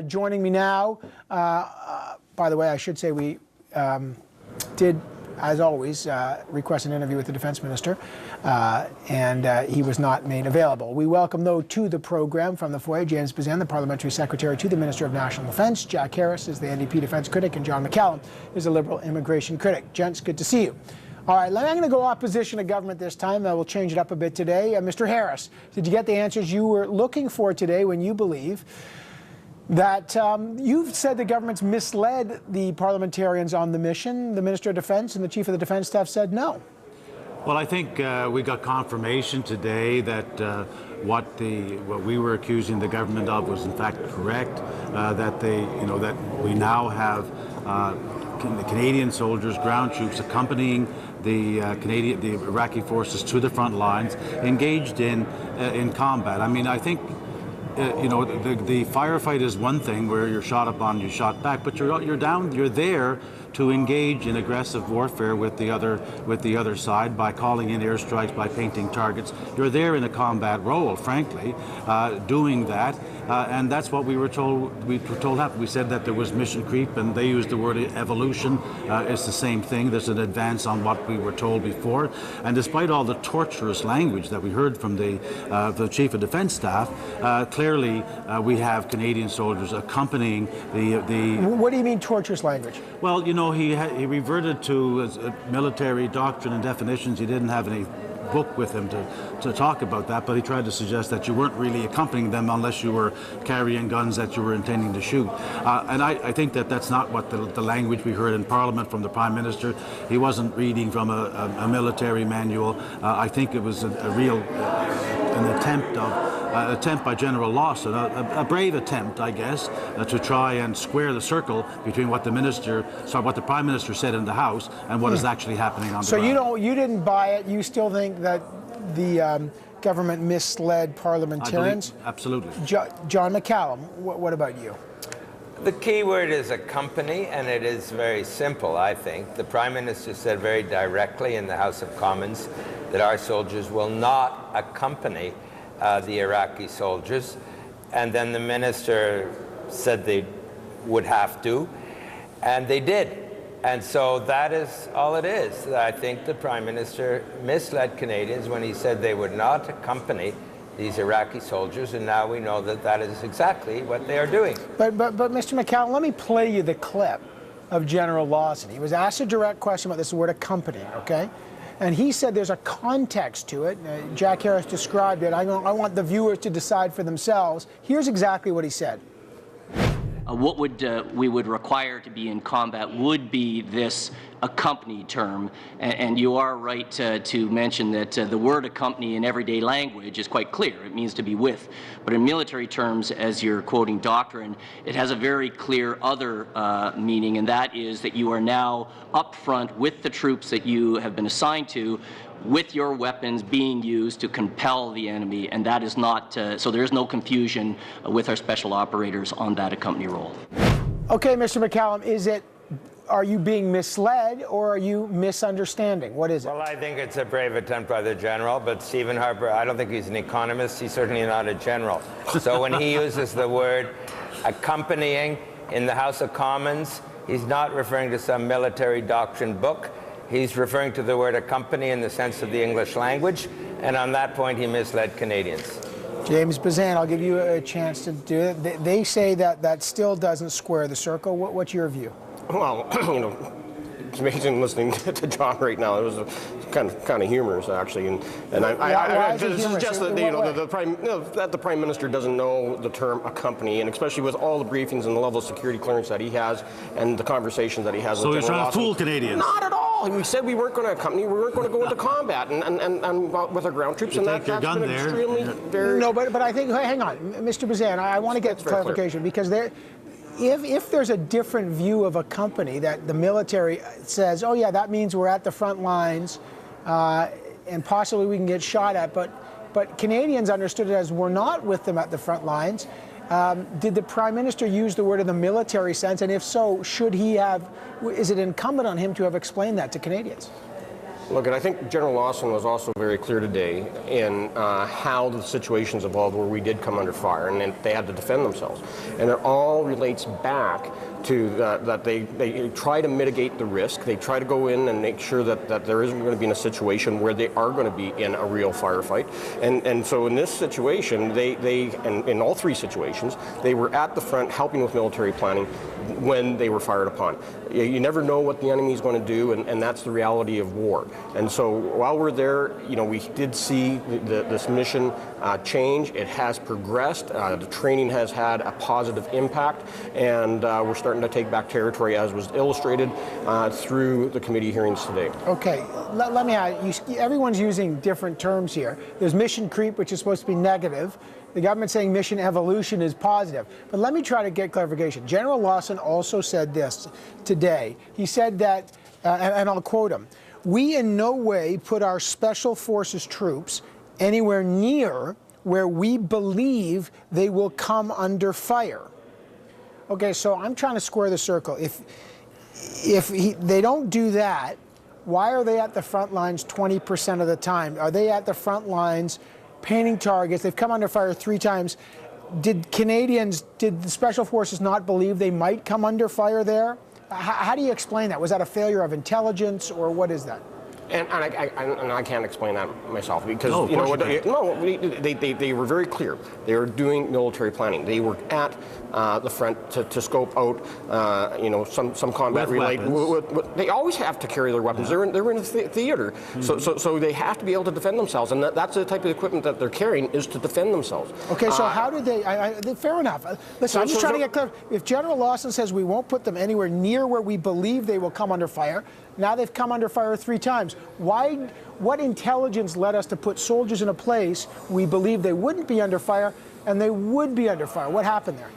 Joining me now, by the way, I should say we did, as always, request an interview with the Defence Minister, and he was not made available. We welcome, though, to the program from the foyer, James Bezan, the Parliamentary Secretary to the Minister of National Defence. Jack Harris is the NDP Defence critic, and John McCallum is a Liberal immigration critic. Gents, good to see you. All right, I'm going to go opposition to government this time. We'll change it up a bit today. Mr. Harris, did you get the answers you were looking for today when you believe that you've said the government's misled the parliamentarians on the mission? The Minister of Defence and the Chief of the Defence Staff said no. Well, I think we got confirmation today that what we were accusing the government of was in fact correct. That we now have Canadian soldiers, ground troops accompanying the Iraqi forces to the front lines, engaged in combat. I mean, I think the firefight is one thing where you're shot upon, you shot back, but you're there to engage in aggressive warfare with the other side by calling in airstrikes, by painting targets. You're there in a combat role, frankly, doing that, and that's what we were told. We were told happened. We said that there was mission creep, and they used the word evolution. It's the same thing. There's an advance on what we were told before, and despite all the torturous language that we heard from the Chief of Defence Staff, clearly we have Canadian soldiers accompanying the. What do you mean torturous language? Well, he reverted to military doctrine and definitions. He didn't have any book with him to talk about that, but he tried to suggest that you weren't really accompanying them unless you were carrying guns that you were intending to shoot. And I think that that's not what the language we heard in Parliament from the Prime Minister. He wasn't reading from a military manual. I think it was an attempt by General Lawson, a brave attempt, I guess, to try and square the circle between what the Prime Minister said in the House and what is actually happening on the ground. So you didn't buy it. You still think that the government misled parliamentarians? Absolutely. John McCallum, what about you? The key word is accompany, and it is very simple, I think. The Prime Minister said very directly in the House of Commons that our soldiers will not accompany the Iraqi soldiers, and then the minister said they would have to, and they did. And so that is all it is. I think the Prime Minister misled Canadians when he said they would not accompany these Iraqi soldiers, and now we know that that is exactly what they are doing. But Mr. McCallum, let me play you the clip of General Lawson. He was asked a direct question about this word accompany, okay? And he said there's a context to it. Jack Harris described it. I want the viewers to decide for themselves. Here's exactly what he said. What we would require to be in combat would be this accompany term, and you are right to mention that the word accompany in everyday language is quite clear. It means to be with. But in military terms, as you're quoting doctrine, it has a very clear other meaning, and that is that you are now up front with the troops that you have been assigned to, with your weapons being used to compel the enemy, and that is not, so there is no confusion with our special operators on that accompany role. Okay, Mr. McCallum, are you being misled or are you misunderstanding? What is it? Well, I think it's a brave attempt by the general, but Stephen Harper, I don't think he's an economist. He's certainly not a general. So when he uses the word accompanying in the House of Commons, he's not referring to some military doctrine book. He's referring to the word accompany in the sense of the English language, and on that point he misled Canadians. James Bezan, I'll give you a chance to do it. They say that still doesn't square the circle. What's your view? Well, it's amazing listening to John right now. It was kind of humorous, actually, and I suggest that the Prime Minister doesn't know the term accompany, and especially with all the briefings and the level of security clearance that he has, and the conversations that he has. So he's trying to fool Canadians. Not at all. We said we weren't going to accompany. We weren't going to go into combat, and with our ground troops, and that's been extremely very. No, but I think. Hang on, Mr. Bezan. I want to get clarification because there. If there's a different view of a company that the military says, oh yeah, that means we're at the front lines and possibly we can get shot at, but Canadians understood it as we're not with them at the front lines. Did the Prime Minister use the word in the military sense, and if so, is it incumbent on him to have explained that to Canadians? Look, and I think General Lawson was also very clear today in how the situations evolved where we did come under fire, and then they had to defend themselves. And it all relates back to that they try to mitigate the risk. They try to go in and make sure that there isn't going to be in a situation where they are going to be in a real firefight. And so in this situation, and in all three situations, they were at the front helping with military planning when they were fired upon. You never know what the enemy is going to do, and that's the reality of war. And so while we're there, we did see this mission change. It has progressed. The training has had a positive impact, and we're starting to take back territory, as was illustrated through the committee hearings today. Okay, let me ask you, everyone's using different terms here. There's mission creep, which is supposed to be negative. The government saying mission evolution is positive. But let me try to get clarification. General Lawson also said this today. He said that, and I'll quote him, "We in no way put our special forces troops anywhere near where we believe they will come under fire." Okay, so I'm trying to square the circle. If they don't do that, why are they at the front lines 20% of the time? Are they at the front lines painting targets? They've come under fire 3 times. Did the Special Forces not believe they might come under fire there? How do you explain that? Was that a failure of intelligence, or what is that? And I can't explain that myself, because they were very clear. They were doing military planning. They were at the front to scope out some combat related. They always have to carry their weapons. Yeah. They're in a theater, so they have to be able to defend themselves, and that's the type of equipment that they're carrying, is to defend themselves. Okay, so how did they? Fair enough. Listen, I'm just trying to get clear. If General Lawson says we won't put them anywhere near where we believe they will come under fire, now they've come under fire 3 times. What intelligence led us to put soldiers in a place we believe they wouldn't be under fire, and they would be under fire? What happened there?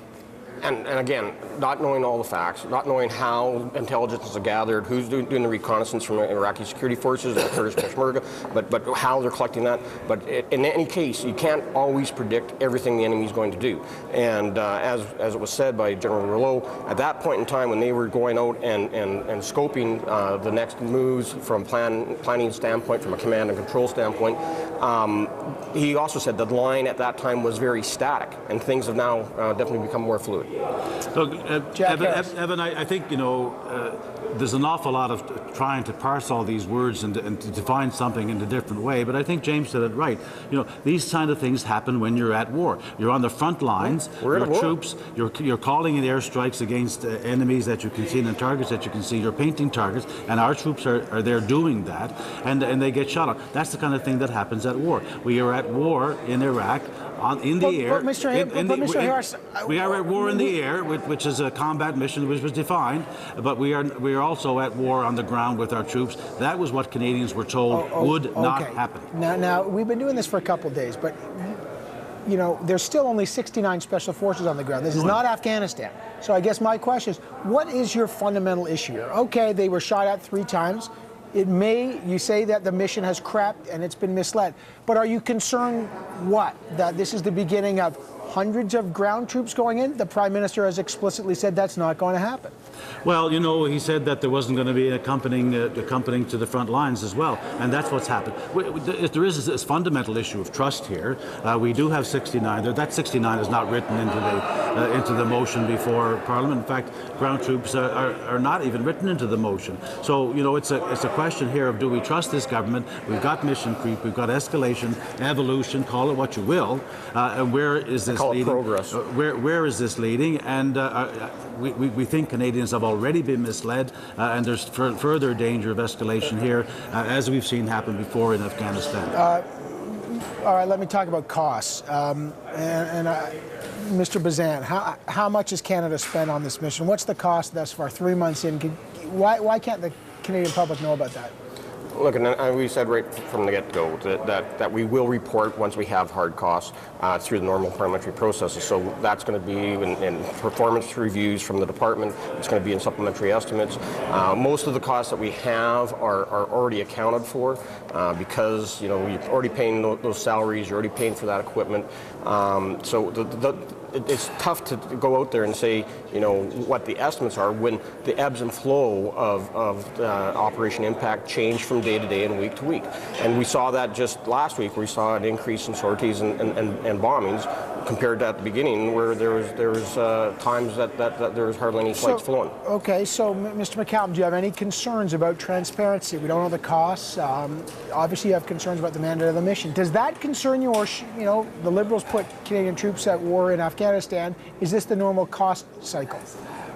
And again, not knowing all the facts, not knowing how intelligence is gathered, who's doing the reconnaissance from Iraqi security forces and Kurdish Peshmerga, but how they're collecting that. But in any case, you can't always predict everything the enemy is going to do. And as it was said by General Rouleau, at that point in time when they were going out and scoping the next moves from planning standpoint, from a command and control standpoint, he also said the line at that time was very static, and things have now definitely become more fluid. Look, Evan, I think, there's an awful lot of trying to parse all these words and to define something in a different way, but I think James said it right. These kind of things happen when you're at war. You're on the front lines, your troops, you're calling in airstrikes against enemies that you can see and targets that you can see. You're painting targets, and our troops are there doing that, and they get shot on. That's the kind of thing that happens at war. We are at war in Iraq. In the air. Mr. Harris, we are at war in the air, which is a combat mission which was defined, but we are also at war on the ground with our troops. That was what Canadians were told would not happen. Now, we've been doing this for a couple of days, but there's still only 69 special forces on the ground. This is not Afghanistan. So I guess my question is, what is your fundamental issue here? Okay, they were shot at 3 times. You say that the mission has crept and it's been misled, but are you concerned that this is the beginning of hundreds of ground troops going in? The Prime Minister has explicitly said that's not going to happen. Well, he said that there wasn't going to be accompanying to the front lines as well, and that's what's happened. There is this fundamental issue of trust here. We do have 69. That 69 is not written into the motion before Parliament. In fact, ground troops are not even written into the motion. So it's a question here of, do we trust this government? We've got mission creep, we've got escalation, evolution, call it what you will. And where is this leading? Progress. Where is this leading? And we think Canadians have already been misled, and there's further danger of escalation here, as we've seen happen before in Afghanistan. All right, let me talk about costs. Mr. Bezan, how much has Canada spent on this mission? What's the cost thus far, 3 months in? Why can't the Canadian public know about that? Look, and we said right from the get-go that we will report once we have hard costs through the normal parliamentary processes. So that's going to be in performance reviews from the department. It's going to be in supplementary estimates. Most of the costs that we have are already accounted for because you're already paying those salaries. You're already paying for that equipment. So it's tough to go out there and say, you know, what the estimates are when the ebbs and flow of Operation Impact change from day to day and week to week. And we saw that just last week. We saw an increase in sorties and bombings compared to at the beginning, where there was times that there was hardly any flights flown. Okay, so Mr. McCallum, do you have any concerns about transparency? We don't know the costs. Obviously, you have concerns about the mandate of the mission. Does that concern you, or you know, the Liberals put Canadian troops at war in Afghanistan? Is this the normal cost cycle?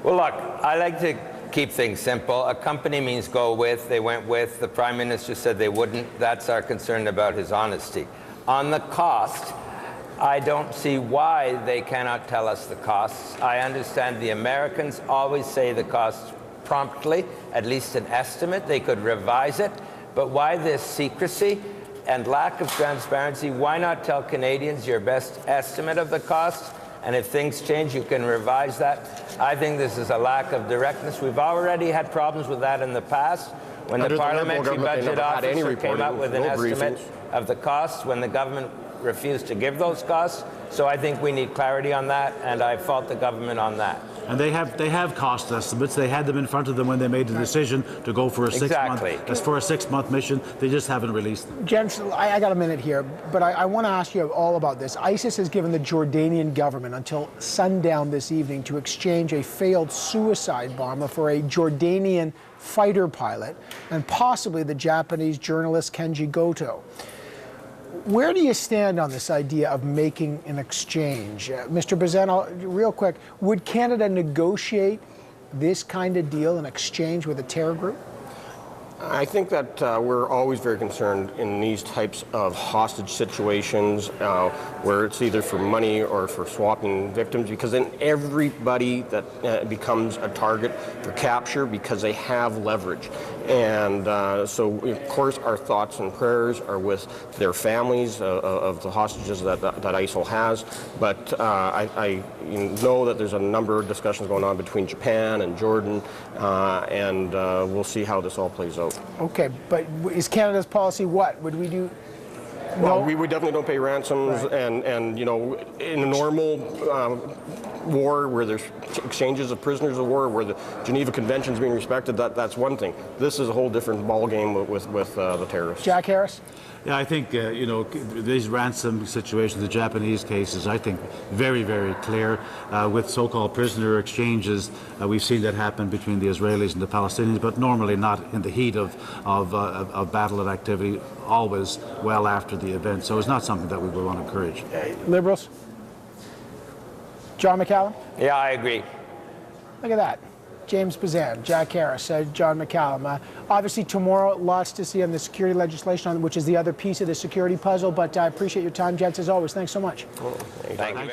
Well, look, I like to keep things simple. A company means go with. They went with. The Prime Minister said they wouldn't. That's our concern about his honesty. On the cost, I don't see why they cannot tell us the costs. I understand the Americans always say the costs promptly, at least an estimate. They could revise it. But why this secrecy and lack of transparency? Why not tell Canadians your best estimate of the costs? And if things change, you can revise that. I think this is a lack of directness. We've already had problems with that in the past. When the Parliamentary Budget Officer came up with an estimate of the costs, when the government refused to give those costs. So I think we need clarity on that, and I fault the government on that. And they have cost estimates. They had them in front of them when they made the decision to go for a 6 month. That's for a 6-month mission. They just haven't released them. Gents, I got a minute here, but I want to ask you all about this. ISIS has given the Jordanian government until sundown this evening to exchange a failed suicide bomber for a Jordanian fighter pilot and possibly the Japanese journalist Kenji Goto. Where do you stand on this idea of making an exchange? Mr. Bezan, real quick, would Canada negotiate this kind of deal, an exchange with a terror group? I think that we're always very concerned in these types of hostage situations where it's either for money or for swapping victims, because then everybody that becomes a target for capture because they have leverage. And so, of course, our thoughts and prayers are with their families of the hostages that ISIL has. But I know that there's a number of discussions going on between Japan and Jordan, and we'll see how this all plays out. Okay, but is Canada's policy what? Would we do? Well, we definitely don't pay ransoms, right. and you know, in a normal war where there's exchanges of prisoners of war, where the Geneva Convention is being respected, that's one thing. This is a whole different ballgame with the terrorists. Jack Harris? Yeah, I think, you know, these ransom situations, the Japanese cases, I think very, very clear. With so-called prisoner exchanges, we've seen that happen between the Israelis and the Palestinians, but normally not in the heat of battle and activity, always well after the event. So it's not something that we would want to encourage. Liberals? John McCallum? Yeah, I agree. Look at that. James Bezan, Jack Harris, John McCallum. Obviously, tomorrow, lots to see on the security legislation, which is the other piece of the security puzzle. But I appreciate your time, gents, as always. Thanks so much. Thank you very much.